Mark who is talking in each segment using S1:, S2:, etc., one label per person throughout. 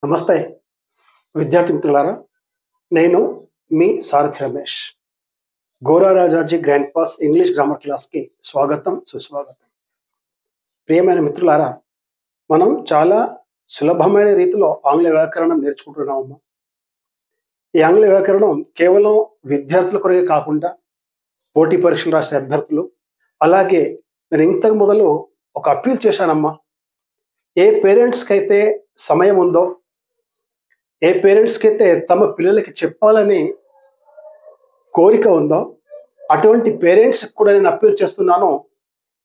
S1: నమస్తే విద్యార్థి మిత్రులారా, నేను మీ సారథి Ramesh. Gora Rajaji grand pass English grammar క్లాస్కి స్వాగతం, సుస్వాగతం. ప్రియమైన మిత్రులారా, మనం చాలా సులభమైన రీతిలో ఆంగ్ల వ్యాకరణం నేర్చుకుంటున్నామమ్మా. ఈ ఆంగ్ల వ్యాకరణం కేవలం విద్యార్థుల కొరకే కాకుండా పోటీ పరీక్షలు రాసే అభ్యర్థులు, అలాగే నేను ఇంతకు మొదలు ఒక అప్పీల్ చేశానమ్మా. ఏ పేరెంట్స్కి అయితే సమయం ఉందో, ఏ పేరెంట్స్కి అయితే తమ పిల్లలకి చెప్పాలని కోరిక ఉందో, అటువంటి పేరెంట్స్కి కూడా నేను అప్పీల్ చేస్తున్నాను.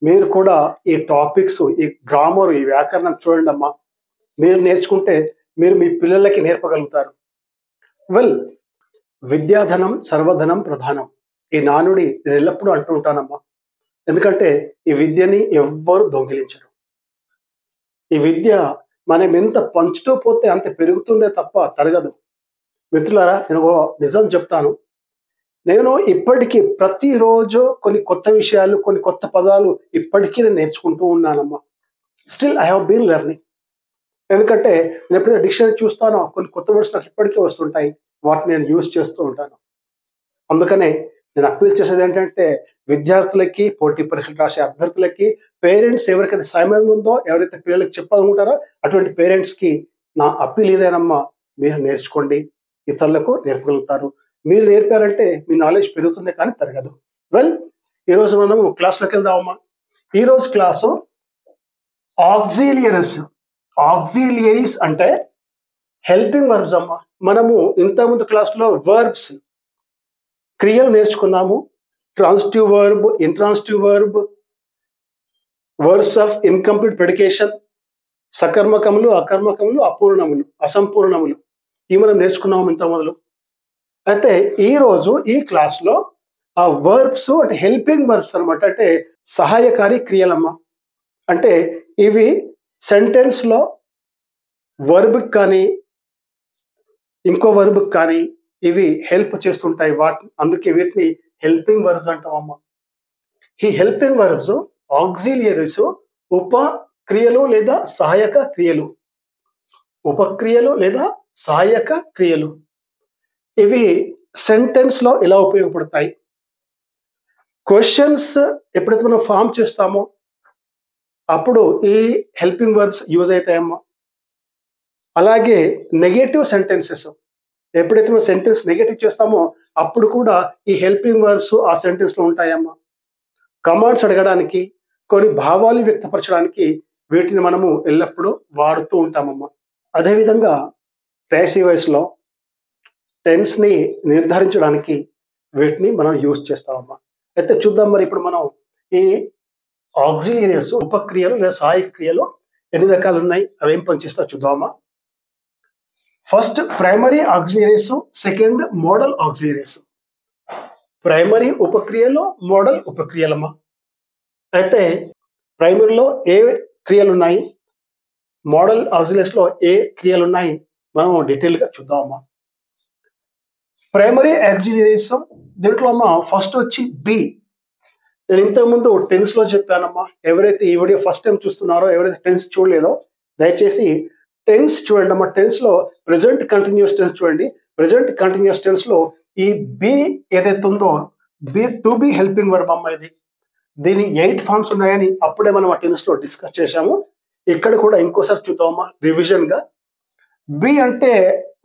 S1: మీరు కూడా ఈ టాపిక్స్, ఈ గ్రామర్, ఈ వ్యాకరణం చూడండి అమ్మా. మీరు నేర్చుకుంటే మీరు మీ పిల్లలకి నేర్పగలుగుతారు. వెల్, విద్యాధనం సర్వధనం ప్రధానం, ఈ నానుడి నేను ఎల్లప్పుడూ అంటూ ఉంటానమ్మా. ఎందుకంటే ఈ విద్యని ఎవ్వరు దొంగిలించరు. ఈ విద్య మనం ఎంత పంచుతూ పోతే అంత పెరుగుతుందే తప్ప తరగదు. మిత్రులారా, నేను ఒక నిజం చెప్తాను. నేను ఇప్పటికీ ప్రతిరోజు కొన్ని కొత్త విషయాలు, కొన్ని కొత్త పదాలు ఇప్పటికీ నేను నేర్చుకుంటూ ఉన్నానమ్మా. Still I have been learning. ఎందుకంటే నేను ఎప్పుడైతే డిక్షనరీ చూస్తానో కొన్ని కొత్త వర్డ్స్ నాకు ఇప్పటికీ వస్తుంటాయి. వాటిని నేను యూజ్ చేస్తూ ఉంటాను. అందుకనే నేను అప్పీల్ చేసేది ఏంటంటే, విద్యార్థులకి, పోటీ పరీక్షలు రాసే అభ్యర్థులకి, పేరెంట్స్ ఎవరికైతే సమయం ఉందో, ఎవరైతే పిల్లలకి చెప్పాలనుకుంటారో అటువంటి పేరెంట్స్కి నా అప్పీల్ ఇదేనమ్మా. మీరు నేర్చుకోండి, ఇతరులకు నేర్పగలుగుతారు. మీరు నేర్పారంటే మీ నాలెడ్జ్ పెరుగుతుంది కానీ తరగదు. వెల్, ఈరోజు మనం క్లాస్లోకి వెళ్దామమ్మా. ఈరోజు క్లాసు ఆక్సిలియరీస్. ఆక్సిలియరీస్ అంటే హెల్పింగ్ వర్బ్స్ అమ్మా. మనము ఇంతకుముందు క్లాస్లో వర్బ్స్, క్రియలు నేర్చుకున్నాము. Transitive verb, intransitive verb, verbs of incomplete predication, సకర్మకములు, అకర్మకములు, అపూర్ణములు, అసంపూర్ణములు, ఇవి మనం నేర్చుకున్నాము ఇంత మొదలు. అయితే ఈరోజు ఈ క్లాస్లో ఆ వర్బ్స్ అంటే హెల్పింగ్ వర్బ్స్ అనమాట, అంటే సహాయకారి క్రియలమ్మ. అంటే ఇవి సెంటెన్స్లో వర్బ్కి కానీ ఇంకో వర్బ్కి కానీ ఇవి హెల్ప్ చేస్తుంటాయి. అందుకే వీటిని హెల్పింగ్ వర్బ్స్ అంటామమ్మా. ఈ హెల్పింగ్ వర్బ్స్, ఆక్సిలియరీస్ ఉపక్రియలు లేదా సహాయక క్రియలు. ఉపక్రియలు లేదా సహాయక క్రియలు ఇవి సెంటెన్స్లో ఎలా ఉపయోగపడతాయి? క్వశ్చన్స్ ఎప్పుడైతే మనం ఫామ్ చేస్తామో అప్పుడు ఈ హెల్పింగ్ వర్బ్స్ యూజ్ అవుతాయమ్మా. అలాగే నెగటివ్ సెంటెన్సెస్, ఎప్పుడైతే మనం సెంటెన్స్ నెగటివ్ చేస్తామో అప్పుడు కూడా ఈ హెల్పింగ్ వర్బ్స్ ఆ సెంటెన్స్లో ఉంటాయమ్మా. కమాండ్స్ అడగడానికి, కొన్ని భావాలు వ్యక్తపరచడానికి వీటిని మనము ఎల్లప్పుడూ వాడుతూ ఉంటామమ్మా. అదేవిధంగా ప్యాసివ్ వాయిస్లో టెన్స్ని నిర్ధారించడానికి వీటిని మనం యూజ్ చేస్తామమ్మా. అయితే చూద్దాం మరి ఇప్పుడు మనం ఈ ఆక్సిలియరీస్, ఉపక్రియలు లేదా సహాయక క్రియలు ఎన్ని రకాలు ఉన్నాయి, అవి ఏం పనిచేస్తా చూద్దామా. First primary auxiliaries, second modal auxiliaries. Primary ఉపక్రియలు, మోడల్ ఉపక్రియలమ్మా. అయితే ప్రైమరీలో ఏ క్రియలు ఉన్నాయి, మోడల్ ఆక్సిలియరీస్లో ఏ క్రియలు ఉన్నాయి, మనం డీటెయిల్గా చూద్దామమ్మా. ప్రైమరీ ఆక్సిలియరీస్ దీంట్లో అమ్మా ఫస్ట్ వచ్చి బి. నేను ఇంతకుముందు టెన్స్లో చెప్పానమ్మా. ఎవరైతే ఈ వీడియో ఫస్ట్ టైం చూస్తున్నారో, ఎవరైతే టెన్స్ చూడలేదో దయచేసి టెన్స్ చూడండి అమ్మా. టెన్స్లో ప్రెజెంట్ కంటిన్యూస్ టెన్స్ చూడండి. ప్రెజెంట్ కంటిన్యూస్ టెన్స్లో ఈ బి ఏదైతే ఉందో, be to be helping verb అమ్మా. దీని 8 ఫార్మ్స్ ఉన్నాయని అప్పుడే మనం ఆ టెన్స్లో డిస్కస్ చేశాము. ఇక్కడ కూడా ఇంకోసారి చూద్దామమ్మా రివిజన్గా. బి అంటే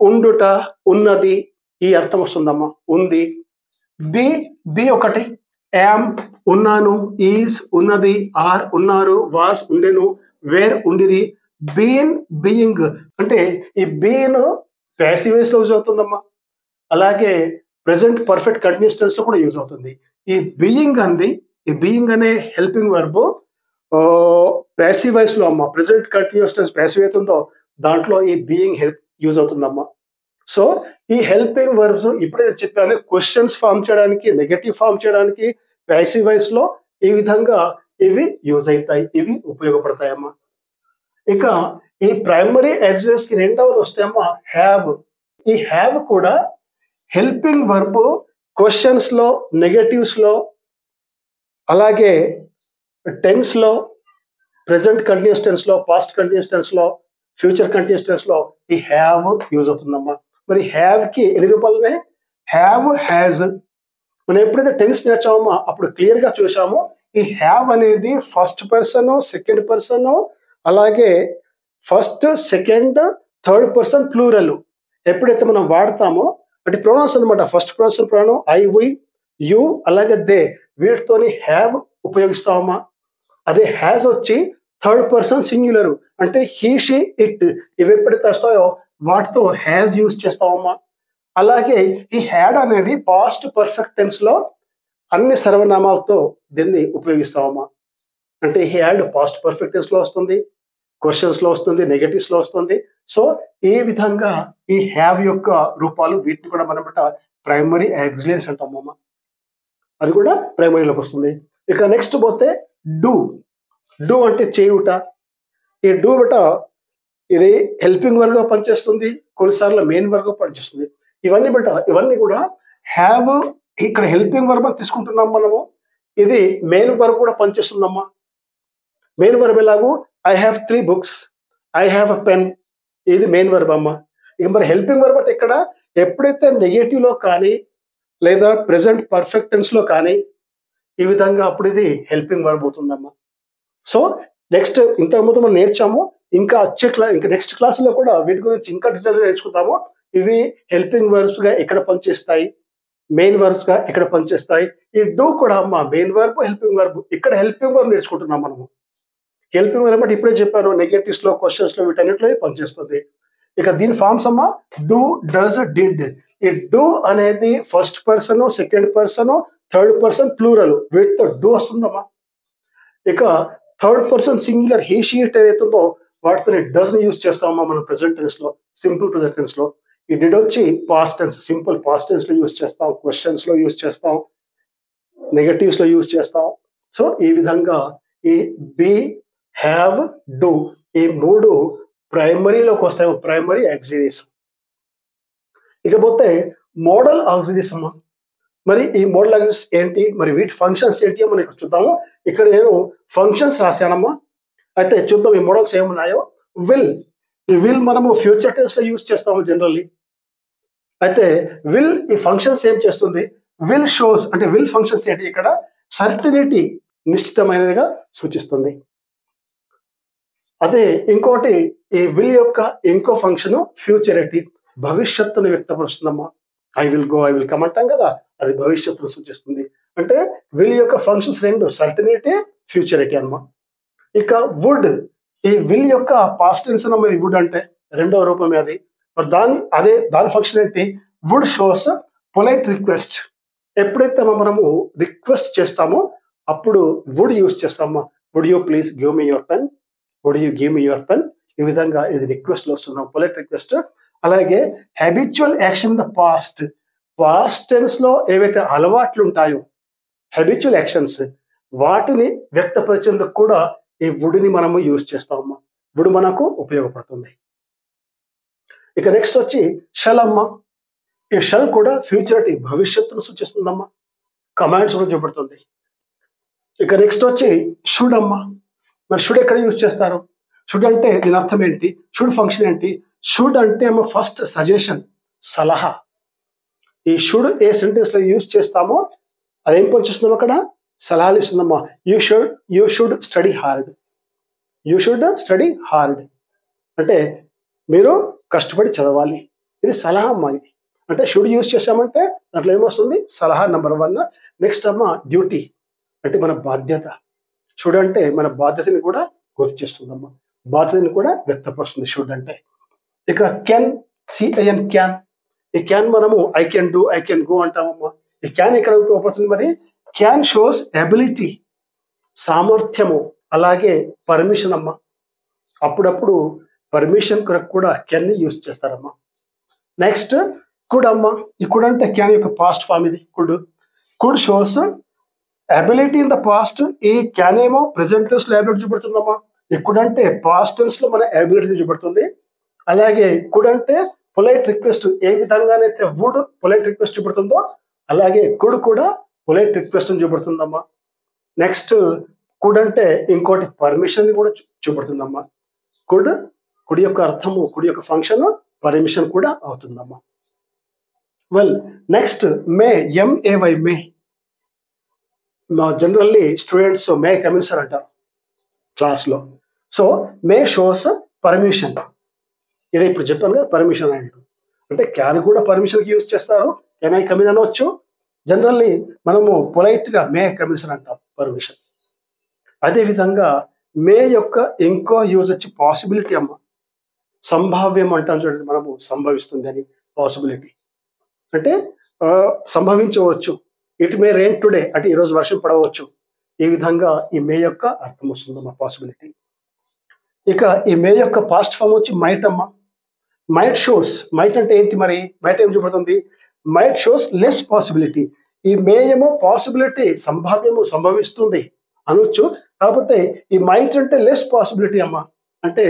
S1: ఉండుట, ఉన్నది, ఈ అర్థం వస్తుందమ్మా. ఉంది. బి ఒకటి యామ్ ఉన్నాను, ఈజ్ ఉన్నది, ఆర్ ఉన్నారు, వాస్ ఉండెను, వేర్ ఉండిరి, బీన్ బీయింగ్ అంటే ఈ బీన్ ప్యాసివ్ వాయిస్లో యూజ్ అవుతుందమ్మా. అలాగే ప్రెసెంట్ పర్ఫెక్ట్ కంటిన్యూస్ టెన్స్లో కూడా యూజ్ అవుతుంది. ఈ బీయింగ్ అనే హెల్పింగ్ వర్బ్ ప్యాసివ్ వాయిస్లో అమ్మా. ప్రెసెంట్ కంటిన్యూస్ టెన్స్ ప్యాసివ్ అవుతుందో దాంట్లో ఈ బీయింగ్ హెల్ప్ యూజ్ అవుతుందమ్మా. సో ఈ హెల్పింగ్ వర్బ్స్ ఇప్పుడే చెప్పాను, క్వశ్చన్స్ ఫామ్ చేయడానికి, నెగటివ్ ఫామ్ చేయడానికి ప్యాసివ్ వాయిస్లో ఈ విధంగా ఇవి యూజ్ అవుతాయి, ఇవి ఉపయోగపడతాయమ్మా. ఇక ఈ ప్రైమరీ ఆక్సిలియరీస్కి రెండవది వస్తాయమ్మా హ్యావ్. ఈ హ్యావ్ కూడా హెల్పింగ్ వర్బ్ క్వశ్చన్స్లో, నెగటివ్స్లో, అలాగే టెన్స్లో, ప్రెసెంట్ కంటిన్యూస్ టెన్స్లో, పాస్ట్ కంటిన్యూస్ టెన్స్లో ఫ్యూచర్ కంటిన్యూస్ టెన్స్ లో ఈ హ్యావ్ యూజ్ అవుతుందమ్మా. మరి హ్యావ్ కి ఎన్ని రూపాయలున్నాయి? Have, has. మనం ఎప్పుడైతే టెన్స్ నేర్చామో అప్పుడు క్లియర్ గా చూసాము ఈ హ్యావ్ అనేది ఫస్ట్ పర్సన్, సెకండ్ పర్సన్, అలాగే first, second, third person plural ఎప్పుడైతే మనం వాడతామో అంటే ప్రొనౌన్స్ అనమాట. First person pronoun I, we, you, అలాగే దే, వీటితోని హ్యావ్ ఉపయోగిస్తామమ్మా. అదే హ్యాజ్ వచ్చి థర్డ్ పర్సన్ సింగులర్ అంటే హీ, షీ, ఇట్ ఇవి ఎప్పుడైతే వస్తాయో వాటితో హ్యాజ్ యూజ్ చేస్తామమ్మా. అలాగే ఈ హ్యాడ్ అనేది పాస్ట్ పర్ఫెక్ట్ టెన్స్ లో అన్ని సర్వనామాలతో దీన్ని ఉపయోగిస్తామమ్మా. అంటే హ్యాడ్ పాస్ట్ పర్ఫెక్ట్ టెన్స్ లో వస్తుంది, క్వశ్చన్స్ లో వస్తుంది, నెగటివ్స్ లో వస్తుంది. సో ఈ విధంగా ఈ హ్యావ్ యొక్క రూపాలు వీటిని కూడా మనం ప్రైమరీ ఆక్సిలరీస్ అంటామమ్మా. అది కూడా ప్రైమరీలోకి వస్తుంది. ఇక నెక్స్ట్ పోతే డూ. డూ అంటే చేయుట. ఈ డూ బట ఇది హెల్పింగ్ వర్క్ గా పనిచేస్తుంది, కొన్నిసార్లు మెయిన్ వర్క్ గా పనిచేస్తుంది. ఇవన్నీ కూడా హ్యావ్ ఇక్కడ హెల్పింగ్ వర్బ్ అని తీసుకుంటున్నాం మనము. ఇది మెయిన్ వర్బ్ కూడా పనిచేస్తుందమ్మా. మెయిన్ వర్బ్ ఎలాగూ I have 3 books, I have a pen, ఇది మెయిన్ వర్బ్ అమ్మా. ఇక మరి హెల్పింగ్ వర్బ్ అంటే ఇక్కడ ఎప్పుడైతే నెగటివ్ లో కానీ లేదా ప్రెసెంట్ పర్ఫెక్ట్ టెన్స్ లో కానీ ఈ విధంగా అప్పుడు ఇది హెల్పింగ్ వర్బ్ అవుతుందమ్మా. సో నెక్స్ట్ ఇంతకుముందు మనం నేర్చాము, ఇంకా నెక్స్ట్ క్లాసులో కూడా వీటి గురించి ఇంకా డీటెయిల్గా నేర్చుకుంటాము. ఇవి హెల్పింగ్ వర్బ్స్ గా ఎక్కడ పనిచేస్తాయి, మెయిన్ వర్బ్స్ గా ఎక్కడ పనిచేస్తాయి. ఈ డూ కూడా అమ్మా మెయిన్ వర్బ్, హెల్పింగ్ వర్బ్. ఇక్కడ హెల్పింగ్ వర్బ్ నేర్చుకుంటున్నాం మనము. హెల్పింగ్ వర్బ్ అంటే ఇప్పుడే చెప్పాను, నెగటివ్స్ లో, క్వశ్చన్స్ లో వీటన్నిటిలో పనిచేస్తుంది. ఇక దీని ఫార్మ్స్ అమ్మా డూ, డస్, డిడ్. ఈ డూ అనేది first person, second person, third person plural వీటితో డూ వస్తుందమ్మా. ఇక third person singular he, she, it ఏదైతుందో వాటితో డస్ ని యూజ్ చేస్తామమ్మా మనం ప్రెసెంట్ టెన్స్ లో, సింపుల్ ప్రెసెంట్ టెన్స్ లో. ఈ డిడ్ వచ్చి past tense, simple past tense లో యూజ్ చేస్తాం, క్వశ్చన్స్ లో యూజ్ చేస్తాం, నెగటివ్స్ లో యూజ్ చేస్తాం. సో ఈ విధంగా ఈ బి, హ్యావ్, డూ ఈ 3 ప్రైమరీలోకి వస్తాయి, ప్రైమరీ ఆక్సిలరీస్. ఇకపోతే మోడల్ ఆక్సిలరీస్ అమ్మా. మరి ఈ మోడల్ ఆక్సిలరీస్ ఏంటి, మరి వీటి ఫంక్షన్స్ ఏంటి మనం ఇక్కడ చూద్దాము. ఇక్కడ నేను ఫంక్షన్స్ రాశానమ్మా. అయితే చూద్దాం ఈ మోడల్స్ ఏమున్నాయో. విల్, ఈ విల్ మనము ఫ్యూచర్ టెన్స్ లో యూజ్ చేస్తాము జనరల్లీ. అయితే విల్ ఈ ఫంక్షన్స్ ఏం చేస్తుంది, విల్ షోస్ అంటే విల్ ఫంక్షన్స్ ఏంటి, ఇక్కడ సర్టనిటీ నిశ్చితమైనదిగా సూచిస్తుంది. అదే ఇంకోటి ఈ విల్ యొక్క ఇంకో ఫంక్షన్ ఫ్యూచరిటీ, భవిష్యత్తును వ్యక్తపరుస్తుందమ్మా. I will go, I will come అంటాం కదా, అది భవిష్యత్తును సూచిస్తుంది. అంటే విల్ యొక్క ఫంక్షన్స్ 2 సర్టనిటీ, ఫ్యూచరిటీ అన్నమా. ఇక వుడ్, ఈ విల్ యొక్క పాస్ట్ టెన్స్ అన్నమా వుడ్ అంటే రెండవ రూపమే అది. మరి దాని ఫంక్షన్ ఏంటి, వుడ్ షోస్ పొలైట్ రిక్వెస్ట్. ఎప్పుడైతే మనము రిక్వెస్ట్ చేస్తామో అప్పుడు వుడ్ యూజ్ చేస్తామా. Would you please give me your pen, would you give me your pen, ఈ విధంగా ఇది రిక్వెస్ట్ లో వస్తున్నాం, పొలైట్ రిక్వెస్ట్. అలాగే habitual action the past tense లో ఏవైతే అలవాట్లు ఉంటాయో హ్యాబిచువల్ యాక్షన్స్ వాటిని వ్యక్తపరిచేందుకు కూడా ఈ వుడ్ని మనము యూజ్ చేస్తామమ్మా. వుడ్ మనకు ఉపయోగపడుతుంది. ఇక నెక్స్ట్ వచ్చి షల్ అమ్మా. ఈ షల్ కూడా ఫ్యూచరిటీ, భవిష్యత్తును సూచిస్తుందమ్మా, కమాండ్స్ కూడా చూపెడుతుంది. ఇక నెక్స్ట్ వచ్చి షుడ్ అమ్మా. మరి షుడ్ ఎక్కడ యూజ్ చేస్తారు, షుడ్ అంటే దీని అర్థం ఏంటి, షుడ్ ఫంక్షన్ ఏంటి. షుడ్ అంటే ఏమో ఫస్ట్ సజెషన్, సలహా. ఈ షుడ్ ఏ సెంటెన్స్ లో యూజ్ చేస్తామో అదేం పనిచేస్తుందమ్మా, అక్కడ సలహాలు ఇస్తుందమ్మా. You should study hard, you should study hard అంటే మీరు కష్టపడి చదవాలి, ఇది సలహా అమ్మా. ఇది అంటే షుడ్ యూజ్ చేసామంటే దాంట్లో ఏమొస్తుంది, సలహా నెంబర్ 1. నెక్స్ట్ అమ్మా డ్యూటీ అంటే మన బాధ్యత. షుడ్ అంటే మన బాధ్యతని కూడా గుర్తు చేస్తుందమ్మా, బాధ్యతని కూడా వ్యక్తపరుస్తుంది షుడ్ అంటే. ఇక కెన్, సిఐఎన్ క్యాన్. ఈ క్యాన్ మనము I can do, I can go అంటామమ్మా. ఈ క్యాన్ ఎక్కడ ఉపయోగపడుతుంది, మరి క్యాన్ షోస్ ఎబిలిటీ, సామర్థ్యము, అలాగే పర్మిషన్ అమ్మా. అప్పుడప్పుడు పర్మిషన్ కొరకు కూడా కెన్ ని యూజ్ చేస్తారమ్మా. నెక్స్ట్ కుడ్ అమ్మా. ఈ కుడ్ అంటే క్యాన్ యొక్క పాస్ట్ ఫామ్ ఇది could. Could shows ability in the past. ఈ క్యాన్ ఏమో ప్రెసెంట్ టెన్స్ లో అబిలిటీ చూపెడుతుందమ్మా. ఈ కుడ్ అంటే పాస్ట్ టెన్స్ లో మన అబిలిటీ చూపెడుతుంది. అలాగే కుడ్ అంటే పొలైట్ రిక్వెస్ట్, ఏ విధంగానైతే వుడ్ పొలైట్ రిక్వెస్ట్ చూపెడుతుందో అలాగే కుడ్ కూడా పొలైట్ రిక్వెస్ట్ అని చూపెడుతుందమ్మా. నెక్స్ట్ కుడ్ అంటే ఇంకోటి పర్మిషన్ కూడా చూపెడుతుందమ్మా. కుడ్ కుడి యొక్క అర్థము, కుడి యొక్క ఫంక్షన్ పర్మిషన్ కూడా అవుతుందమ్మా. Well next may, MAY may. Generally students may come in sir అంటారు క్లాస్లో. So may shows permission. ఇదే ఇప్పుడు చెప్పాను కదా పర్మిషన్ అంటే క్యాన్ కూడా పర్మిషన్కి యూజ్ చేస్తారు, కెన్ ఐ కమిన్ అనవచ్చు. జనరల్లీ మనము పొలైట్గా మే కమిన్ సార్ అంటాం పర్మిషన్. అదేవిధంగా మే యొక్క ఇంకో యూజ్ వచ్చి పాసిబిలిటీ అమ్మ. సంభావ్యం అంటాం చూడండి, మనము సంభవిస్తుంది అని పాసిబిలిటీ అంటే సంభవించవచ్చు. ఇట్ మే రెయిన్ టుడే అంటే ఈరోజు వర్షం పడవచ్చు. ఈ విధంగా ఈ మే యొక్క అర్థం వస్తుందమ్మా పాసిబిలిటీ. ఇక ఈ మే యొక్క పాస్ట్ ఫామ్ వచ్చి మైట్ అమ్మ. మైట్ షోస్, మైట్ అంటే ఏంటి మరి? మైట్ ఏం చూపడుతుంది? Might shows less possibility. ఈ మే ఏమో పాసిబిలిటీ, సంభావ్యము, సంభవిస్తుంది అనొచ్చు. కాకపోతే ఈ మైట్ అంటే లెస్ పాసిబిలిటీ అమ్మ. అంటే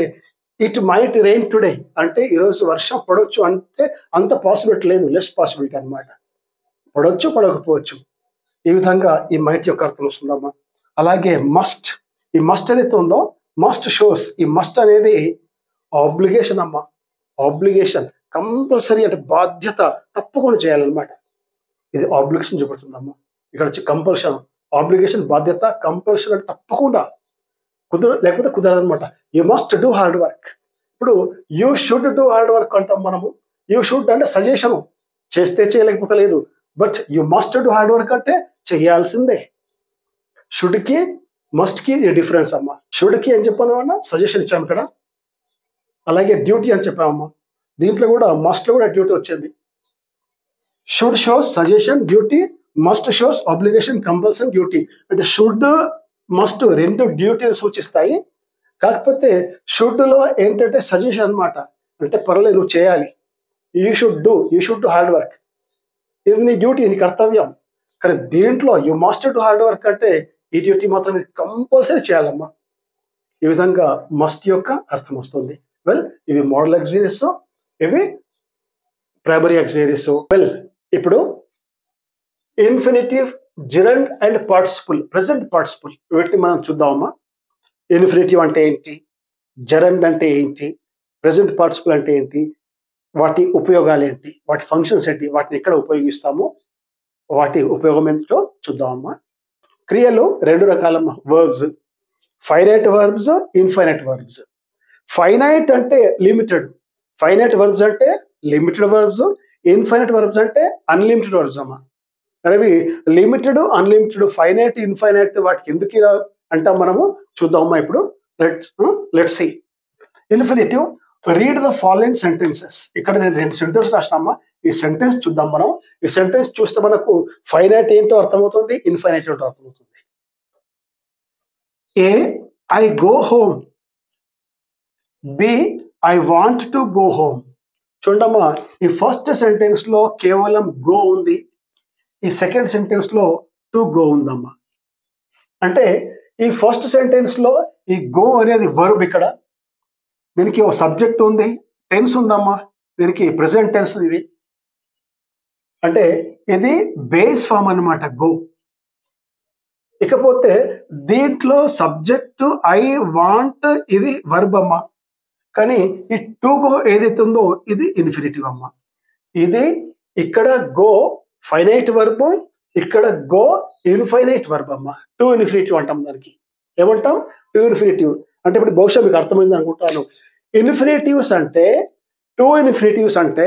S1: ఇట్ మైట్ రెయిన్ టుడే అంటే ఈరోజు వర్షం పడవచ్చు అంటే అంత పాసిబిలిటీ లేదు, లెస్ పాసిబిలిటీ అనమాట. పడవచ్చు, పడకపోవచ్చు. ఈ విధంగా ఈ మైట్ యొక్క అర్థం వస్తుందమ్మా. అలాగే మస్ట్, ఈ మస్ట్ ఏదైతే ఉందో మస్ట్ షోస్, ఈ మస్ట్ అనేది ఆబ్లిగేషన్ అమ్మా. ఆబ్లిగేషన్ కంపల్సరీ అంటే బాధ్యత, తప్పకుండా చేయాలన్నమాట. ఇది ఆబ్లిగేషన్ చూపెడుతుందమ్మా. ఇక్కడ వచ్చి కంపల్షన్, ఆబ్లిగేషన్ బాధ్యత, కంపల్షన్ అంటే తప్పకుండా, లేకపోతే కుదరదు అనమాట. You must do hard work. ఇప్పుడు you should do hard work అంటాం మనము. యూ షుడ్ అంటే సజెషను, చేస్తే చేయలేకపోతే లేదు. But you must do hard work అంటే చేయాల్సిందే. షుడ్కి మస్ట్కి ఈ డిఫరెన్స్ అమ్మా. షుడ్కి అని చెప్పాను అన్న సజెషన్ ఇచ్చాము ఇక్కడ. అలాగే డ్యూటీ అని చెప్పామమ్మా. దీంట్లో కూడా మస్ట్లో కూడా డ్యూటీ వచ్చింది. Should shows suggestion, duty. Must shows obligation, compulsion, duty. అంటే షుడ్, మస్ట్ రెండు డ్యూటీని సూచిస్తాయి. కాకపోతే షుడ్లో ఏంటంటే సజెషన్ అనమాట. అంటే పర్లేదు నువ్వు చేయాలి, you should do hard work, ఇది నీ డ్యూటీ, నీ కర్తవ్యం. కానీ దీంట్లో you must do hard work అంటే ఈ డ్యూటీ మాత్రం ఇది కంపల్సరీ చేయాలమ్మా. ఈ విధంగా మస్ట్ యొక్క అర్థం వస్తుంది. వెల్ ఇవి మోడల్ ఎగ్జీరియస్, ఇవి ప్రైమరీ ఎగ్జీరియస్. వెల్ ఇప్పుడు infinitive, gerund and participle, present participle, వీటిని మనం చూద్దామమ్మా. ఇన్ఫినిటివ్ అంటే ఏంటి, జెరండ్ అంటే ఏంటి, ప్రెసెంట్ పార్టిసిపుల్ అంటే ఏంటి, వాటి ఉపయోగాలు ఏంటి, వాటి ఫంక్షన్స్ ఏంటి, వాటిని ఎక్కడ ఉపయోగిస్తాము, వాటి ఉపయోగం ఏంటో చూద్దామమ్మా. క్రియలు రెండు రకాలమ్మా, verbs. Finite verbs, infinite verbs. Finite అంటే లిమిటెడ్, ఫైనైట్ వర్బ్స్ అంటే లిమిటెడ్ వర్బ్స్, ఇన్ఫైనైట్ వర్బ్స్ అంటే అన్లిమిటెడ్ వర్బ్స్ అమ్మా. అవి లిమిటెడ్, అన్లిమిటెడ్, ఫైనైట్, ఇన్ఫైనైట్ వాటికి ఎందుకు ఇలా అంటాం మనము చూద్దామమ్మా. ఇప్పుడు let's see. Infinitive, read the following sentences. ఇక్కడ నేను 2 సెంటెన్స్ రాసినమ్మా. ఈ సెంటెన్స్ చూద్దాం మనం. ఈ సెంటెన్స్ చూస్తే మనకు ఫైనైట్ ఏంటో అర్థమవుతుంది, ఇన్ఫైనైట్ ఏంటో అర్థమవుతుంది. A, I go home. B, I want to go home. చూడమ్మా, ఈ ఫస్ట్ సెంటెన్స్ లో కేవలం గో ఉంది, ఈ సెకండ్ సెంటెన్స్ లో టు గో ఉందమ్మా. అంటే ఈ ఫస్ట్ సెంటెన్స్ లో ఈ గో అనేది వర్బ్, ఇక్కడ దీనికి ఒక సబ్జెక్ట్ ఉంది, టెన్స్ ఉందమ్మా, దీనికి ప్రెసెంట్ టెన్స్. ఇది అంటే ఇది బేస్ ఫామ్ అన్నమాట గో. ఇకపోతే దీంట్లో సబ్జెక్ట్ ఐ వాంట్ ఇది వర్బ్ అమ్మా. కానీ ఈ టు గో ఏదైతే ఉందో ఇది ఇన్ఫినిటివ్ అమ్మా. ఇది ఇక్కడ గో ఫైనైట్ వర్బ్, ఇక్కడ గో ఇన్ఫైనైట్ వర్బ్ అమ్మా. టు ఇన్ఫినిటివ్ అంటాం దానికి. ఏమంటాం? To infinitive. అంటే ఇప్పుడు బహుశా మీకు అర్థమైంది అనుకుంటాను. ఇన్ఫినిటివ్స్ అంటే, టు ఇన్ఫినిటివ్స్ అంటే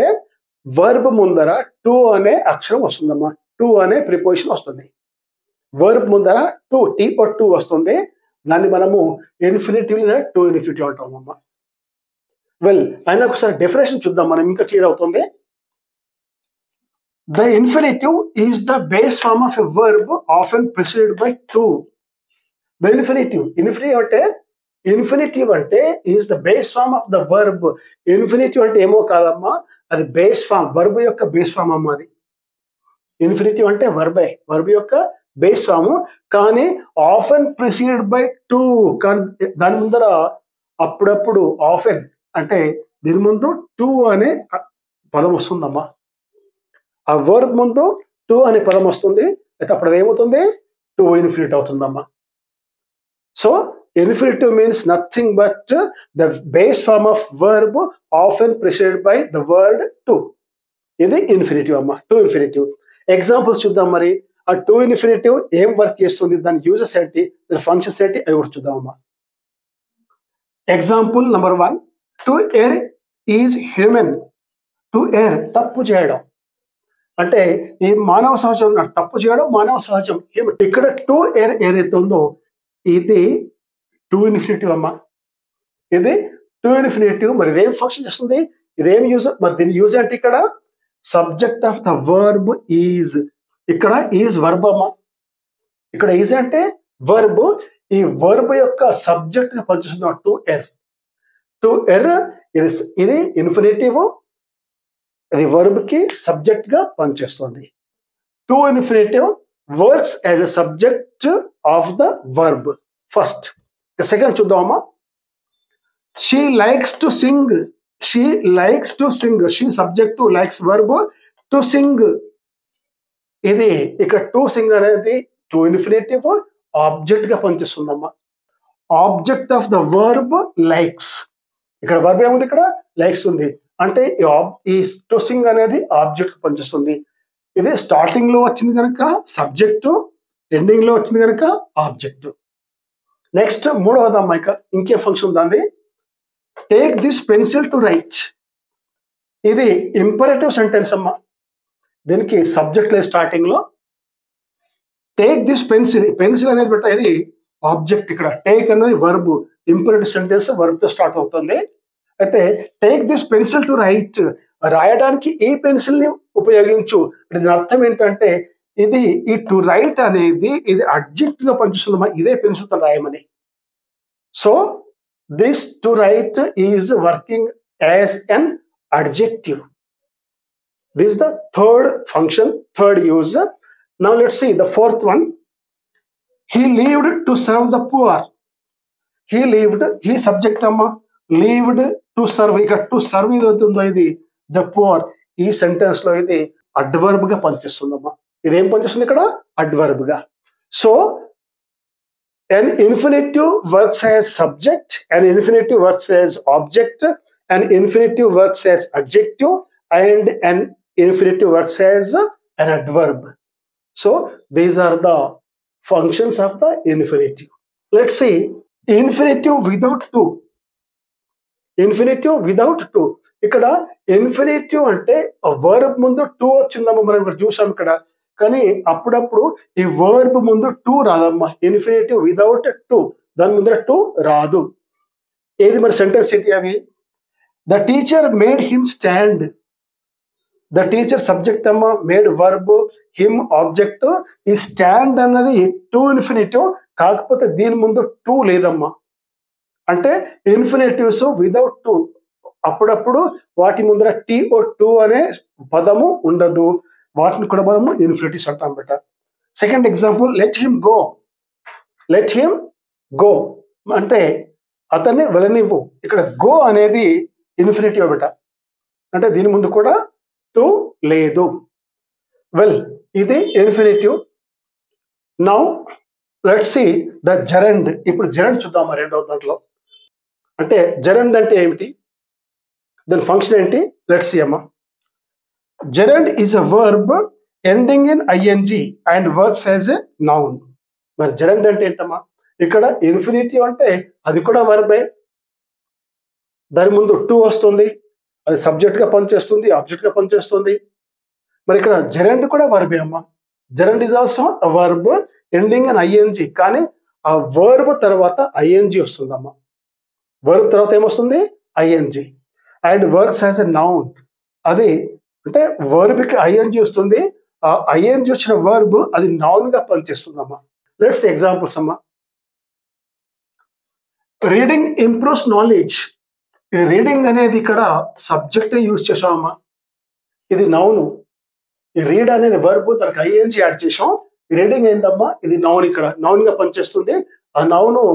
S1: వర్బ్ ముందర టు అనే అక్షరం వస్తుందమ్మా. టు అనే ప్రిపోజిషన్ వస్తుంది. వర్బ్ ముందర టు, టు వస్తుంది. దాన్ని మనము ఇన్ఫినిటివ్ లేదా టు ఇన్ఫినిటివ్ అంటామమ్మా. వెల్ అయినా ఒకసారి డెఫినేషన్ చూద్దాం మనం, ఇంకా క్లియర్ అవుతుంది. The infinitive is the base form of a verb often preceded by to. The infinitive అంటే is the base form of the verb. Infinitive అంటే ఏమో కాదమ్మా, అది బేస్ ఫామ్, వర్బ్ యొక్క బేస్ ఫామ్ అమ్మా. అది ఇన్ఫినిటివ్ అంటే వర్బ్ యొక్క బేస్ ఫామ్. కానీ ఆఫెన్ ప్రిసీడెడ్ బై టు, కానీ దాని ముందర అప్పుడప్పుడు ఆఫెన్ అంటే దీని ముందు టు అనే పదం వస్తుందమ్మా. ఆ వర్బ్ ముందు టు అనే పదం వస్తుంది. అయితే అప్పుడు అది ఏమవుతుంది? టు ఇన్ఫినిట్ అవుతుందమ్మా. సో Infinitive means nothing but the base form of verb often preceded by the word to. ఇది ఇన్ఫినిటివ్ అమ్మ, టు ఇన్ఫినిటివ్. ఎగ్జాంపుల్స్ చూద్దాం. మరి ఆ టు ఇన్ఫినిటివ్ ఏం వర్క్ చేస్తుంది, దాని యూజెస్ ఏంటి, దాని ఫంక్షన్స్ ఏంటి, అవి కూడా చూద్దాం అమ్మా. Example number 1, to err is human. To err తప్పు చేయడం అంటే ఈ మానవ సహజం, తప్పు చేయడం మానవ సహజం. ఇక్కడ టు ఎర్ ఏదైతే ఉందో ఇది టు ఇన్ఫినిటివ్ అమ్మ, ఇది టు ఇన్ఫినిటివ్. మరి ఇదేం ఫంక్షన్ చేస్తుంది, ఇదేం యూజ్, మరి దీని యూజ్ అంటే ఇక్కడ subject of the verb is. ఇక్కడ ఈజ్ వర్బ్ అమ్మ, ఇక్కడ ఈజ్ అంటే వర్బ్. ఈ వర్బ్ యొక్క సబ్జెక్ట్ గా పనిచేస్తుంది టు ఎర్. టు ఎర్ ఇది ఇన్ఫినిటివ్, ఇది వర్బ్ కి సబ్జెక్ట్ గా పనిచేస్తుంది. To infinitive works as a subject of the verb first. Second చూద్దామమ్మా. She likes to sing. She likes to sing. She subject, likes verb, to sing ఇది ఇక్కడ to sing అనేది to infinitive object గా పనిచేస్తుందమ్మా. Object of the verb likes. ఇక్కడ verb ఏముంది, ఇక్కడ likes ఉంది. అంటే ఈ టు సింగ్ అనేది ఆబ్జెక్ట్ పనిచేస్తుంది. ఇది స్టార్టింగ్ లో వచ్చింది కనుక సబ్జెక్టు, ఎండింగ్ లో వచ్చింది కనుక ఆబ్జెక్ట్. నెక్స్ట్ మూడవదమ్మా, ఇక ఇంకే ఫంక్షన్ దాన్ని. Take this pencil to right. ఇది ఇంపరేటివ్ సెంటెన్స్ అమ్మా. దీనికి సబ్జెక్ట్ లేదు స్టార్టింగ్ లో. టేక్ దిస్ పెన్సిల్, పెన్సిల్ అనేది పెట్ట, ఇది ఆబ్జెక్ట్. ఇక్కడ టేక్ అనేది వర్బ్, ఇంపరేటివ్ సెంటెన్స్ వర్బ్ తో స్టార్ట్ అవుతుంది. అయితే take this pencil to right, రాయడానికి ఈ పెన్సిల్ ని ఉపయోగించు. దీని అర్థం ఏంటంటే ఇది ఈ టు రైట్ అనేది ఇది అడ్జెక్ట్ గా పనిచేస్తుందమ్మా, ఇదే పెన్సిల్ తో రాయమని. So this to right is working as an adjective. This is the third function, third use. Now let's see the fourth one. He lived to serve the poor. He lived, he subject amma, lived to serve. Ika to serve ఇది the poor. ఈ sentence లో ఇది adverb గా పనిచేస్తుందమ్మా. ఇది ఏం పనిచేస్తుంది ఇక్కడ, adverb గా. So an infinitive works as subject, an infinitive works as object, an infinitive works as adjective, and an infinitive works as an adverb. So these are the functions of the infinitive. Let's see infinitive without to. Infinitive without to. ఇక్కడ infinitive అంటే verb ముందు to వచ్చిందమ్మా, మనం ఇక్కడ చూసాం ఇక్కడ. కానీ అప్పుడప్పుడు ఈ వర్బ్ ముందు టు రాదమ్మా. ఇన్ఫినిటివ్ వితౌట్ టు, దాని ముందర టు రాదు. ఏది మరి సెంటెన్స్ ఏంటి అవి? The teacher made him stand. The teacher subject అమ్మా, మేడ్ వర్బ్, హిమ్ ఆబ్జెక్ట్. ఈ స్టాండ్ అన్నది టు ఇన్ఫినిటివ్, కాకపోతే దీని ముందు టు లేదమ్మా. అంటే ఇన్ఫినిటివ్స్ వితౌట్ టు, అప్పుడప్పుడు వాటి ముందర టీ ఓ టు అనే పదము ఉండదు, వాటిని కూడా మనము ఇన్ఫినిటివ్స్ అంటాం బెట. Second example, let him go. Let him go అంటే అతన్ని వెళ్ళనివ్వు. ఇక్కడ గో అనేది ఇన్ఫినిటివ్ బెట, అంటే దీని ముందు కూడా టు లేదు. వెల్ ఇది infinitive. Now let's see the gerund. ఇప్పుడు జెరండ్ చూద్దాం మరి రెండవ దాంట్లో. అంటే జెరండ్ అంటే ఏమిటి, దాని ఫంక్షన్ ఏంటి, లెట్స్ సీ అమ్మా. Gerund is a verb ending in ing and works as a noun. మరి gerund అంటే ఏంటమ్మా, ఇక్కడ ఇన్ఫినిటివ్ అంటే అది కూడా వర్బే, దాని ముందు టు వస్తుంది, అది సబ్జెక్ట్ గా పనిచేస్తుంది, ఆబ్జెక్ట్ గా పనిచేస్తుంది. మరి ఇక్కడ gerund కూడా వర్బే అమ్మా. gerund is also a verb ending in ing, కానీ ఆ వర్బ్ తర్వాత ing వస్తుందమ్మా. వర్బ్ తర్వాత ఏమొస్తుంది, ing. And works as a noun, అది అంటే వర్బ్కి ఐఎన్జి వస్తుంది, ఆ ఐఎన్జి వచ్చిన వర్బ్ అది నౌన్ గా పనిచేస్తుందమ్మా. లెట్స్ ఎగ్జాంపుల్స్ అమ్మా. Reading improves knowledge. ఈ రీడింగ్ అనేది ఇక్కడ సబ్జెక్ట్ యూజ్ చేసామమ్మా, ఇది నౌను. ఈ రీడ్ అనేది వర్బ్, దానికి ఐఎన్జి యాడ్ చేసాం. రీడింగ్ ఏందమ్మా, ఇది నౌన్, ఇక్కడ నౌన్ గా పనిచేస్తుంది. ఆ నౌను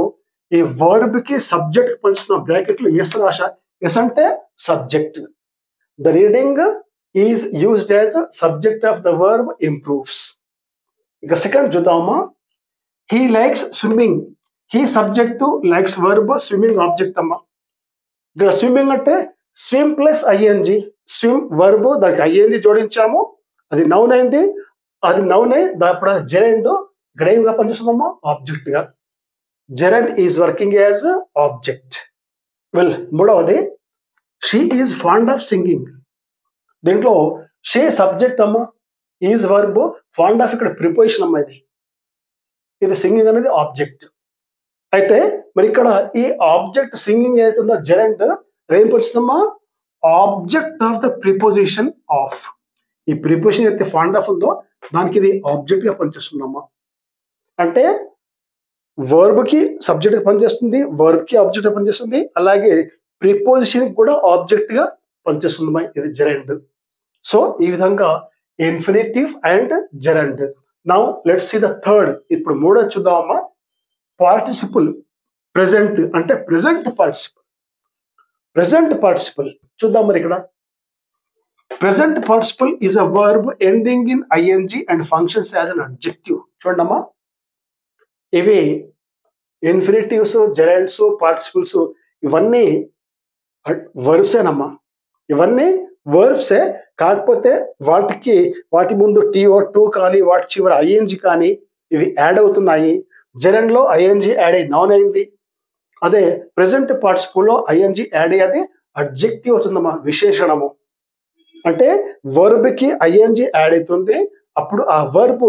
S1: ఈ వర్బ్ కి సబ్జెక్ట్ పనిచేస్తున్న బ్రాకెట్లు ఎస్ రాశ. ఎస్ అంటే subject. The reading is used as a subject of the verb improves. ఇక సెకండ్ చూద్దామా. He likes swimming. He subject likes verb, swimming object అమ్మా. ఇక్కడ స్విమ్మింగ్ అంటే swim plus ING. Swim verb, దానికి ING జోడించాము, అది noun అయింది. అది నౌన్ అయి ఇప్పుడు జెరెండ్ ఇక్కడ ఏం పనిచేస్తుందమ్మా? ఆబ్జెక్ట్ గా. Gerund is working as object. Well, మూడవది she is fond of singing. దీంట్లో షీ సబ్జెక్ట్ అమ్మా, ఈజ్ వర్బ్, ఫాండ్ ఆఫ్ ఇక్కడ ప్రిపోజిషన్ అమ్మా. ఇది సింగింగ్ అనేది ఆబ్జెక్ట్. అయితే మరి ఇక్కడ ఈ ఆబ్జెక్ట్ సింగింగ్ ఏదైతుందో జెరెండ్ ఏం పనిచేస్తుందమ్మా? Object of the preposition of. ఈ ప్రిపోజిషన్ అయితే ఫాండ్ ఆఫ్ ఉందో దానికి ఇది ఆబ్జెక్ట్ గా పనిచేస్తుందమ్మా. అంటే వర్బ్ కి సబ్జెక్ట్ గా పనిచేస్తుంది, వర్బ్ కి ఆబ్జెక్ట్ గా పనిచేస్తుంది, అలాగే ప్రిపోజిషన్ కూడా ఆబ్జెక్ట్ గా పనిచేస్తుందమ్మా ఇది జెరెండ్. సో ఈ విధంగా infinitive and gerund. Now let's see the third. ఇప్పుడు మూడోది చూద్దామమ్మా. పార్టిసిపుల్ ప్రెసెంట్ అంటే ప్రెసెంట్ పార్టిసిపుల్. ప్రెసెంట్ పార్టిసిపుల్ చూద్దాం మరి. ఇక్కడ present participle is a verb ending in ING and functions as an adjective. చూడమ్మా, ఇవి ఇన్ఫినిటివ్స్, జెరెండ్స్, పార్టిసిపుల్స్ ఇవన్నీ వర్బ్సేనమ్మా. ఇవన్నీ వర్బ్సే, కాకపోతే వాటి ముందు TO2 కానీ వాటి చివరి ఐఎన్జి కానీ ఇవి యాడ్ అవుతున్నాయి. జెరెండ్ లో ఐఎన్జి యాడ్ అయ్యి నౌన్ అయింది. అదే ప్రెసెంట్ పార్టిసిపుల్ లో ఐఎన్జి యాడ్ అయ్యేది అడ్జెక్టివ్ అవుతుందమ్మా, విశేషణము. అంటే వర్బ్ కి ఐఎన్జి యాడ్ అవుతుంది, అప్పుడు ఆ వర్బ్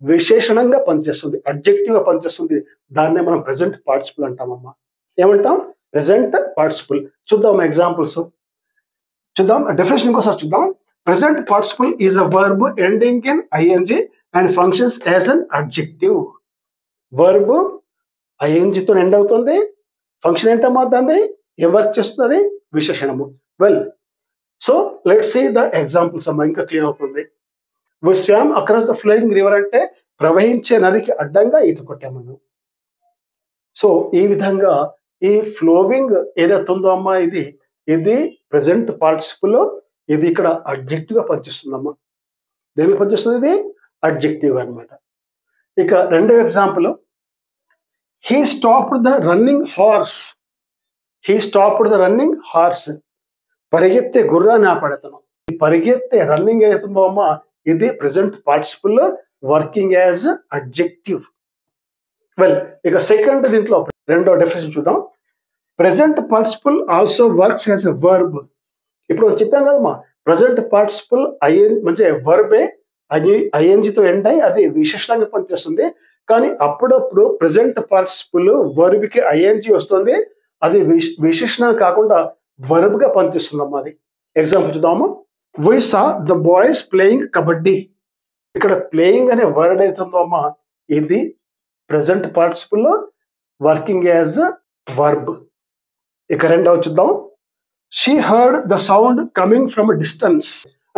S1: విశేషణంగా పనిచేస్తుంది, అడ్జెక్టివ్ గా పనిచేస్తుంది. దాన్నే మనం ప్రెసెంట్ పార్టిసిపుల్ అంటామమ్మా. ఏమంటాం? Present participle. చూద్దాం ఎగ్జాంపుల్స్. చూద్దాం డెఫినేషన్ ఇంకోసారి చూద్దాం. Present participle is a verb ending in ING and functions as an adjective. Verb ఐఎన్జితో ఎండ్ అవుతుంది, ఫంక్షన్ ఏంటమ్మా? దాన్ని ఏం వర్క్ చేస్తుంది? విశేషణము. Well, so let's see the examples అమ్మా, ఇంకా క్లియర్ అవుతుంది. We swam across the flowing river అంటే ప్రవహించే నదికి అడ్డంగా ఈత కొట్టాము. సో ఈ విధంగా ఈ ఫ్లోవింగ్ ఏదైతే ఉందో అమ్మా, ఇది ప్రెసెంట్ పార్టిసిపుల్, ఇది ఇక్కడ అడ్జెక్టివ్ గా పనిచేస్తుందమ్మా. దేనికి పనిచేస్తుంది? ఇది అడ్జెక్టివ్ అనమాట. ఇక రెండో example, he stopped the running horse. He stopped the running horse. పరిగెత్తే గుర్రాన్ని ఆపడతాను. ఈ పరిగెత్తే రన్నింగ్ ఏదైతుందో అమ్మా, ఇది present participle working as adjective. Well, ఇక సెకండ్ దీంట్లో రెండో డెఫినేషన్ చూద్దాం. Present participle also works as a verb. ఇప్పుడు చెప్పాం కదమ్మా, ప్రెసెంట్ పార్టిసిపుల్ మంచి వర్బే, ఐఎన్జితో ఎండ్ అయ్యి అది విశేషణంగా పనిచేస్తుంది. కానీ అప్పుడప్పుడు ప్రెసెంట్ పార్టిసిపుల్ వర్బ్ కి ఐఎన్జి వస్తుంది, అది విశేషణం కాకుండా వర్బ్ గా పనిచేస్తుందమ్మా. అది ఎగ్జాంపుల్ చూద్దాము. We saw the boys playing kabaddi. ఇక్కడ ప్లేయింగ్ అనే వర్డ్ అవుతుందో అమ్మా, ఇది present participle working as verb. ఇక రెండవ చూద్దాం. She heard the sound coming from distance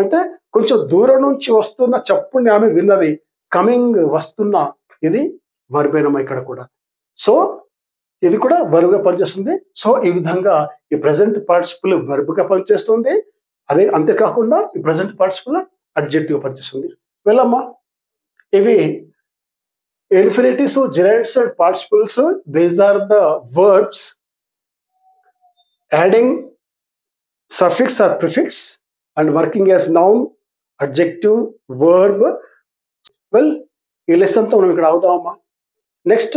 S1: అంటే కొంచెం దూరం నుంచి వస్తున్న చప్పుని ఆమె విన్నది. కమింగ్ వస్తున్న, ఇది వర్బేనమ్మా ఇక్కడ కూడా. సో ఇది కూడా వర్బ్ గా పనిచేస్తుంది. సో ఈ విధంగా ఈ ప్రెసెంట్ పార్టిసిపుల్ వర్బ్ గా పనిచేస్తుంది, అదే అంతేకాకుండా ఈ ప్రెసెంట్ పార్టిసిపుల్ అడ్జెక్టివ్ పనిచేస్తుంది. వెళ్ళమ్మా, ఇవి infinitives, gerunds and participles. These are the verbs adding suffix or prefix and working as noun, adjective, verb. Well, ఈ లెసన్ తో మనం ఇక్కడ అవుతామమ్మా. నెక్స్ట్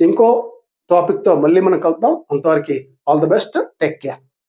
S1: ఇంకో టాపిక్ తో మళ్ళీ మనం కలుద్దాం. అంతవరకు all the best, take care.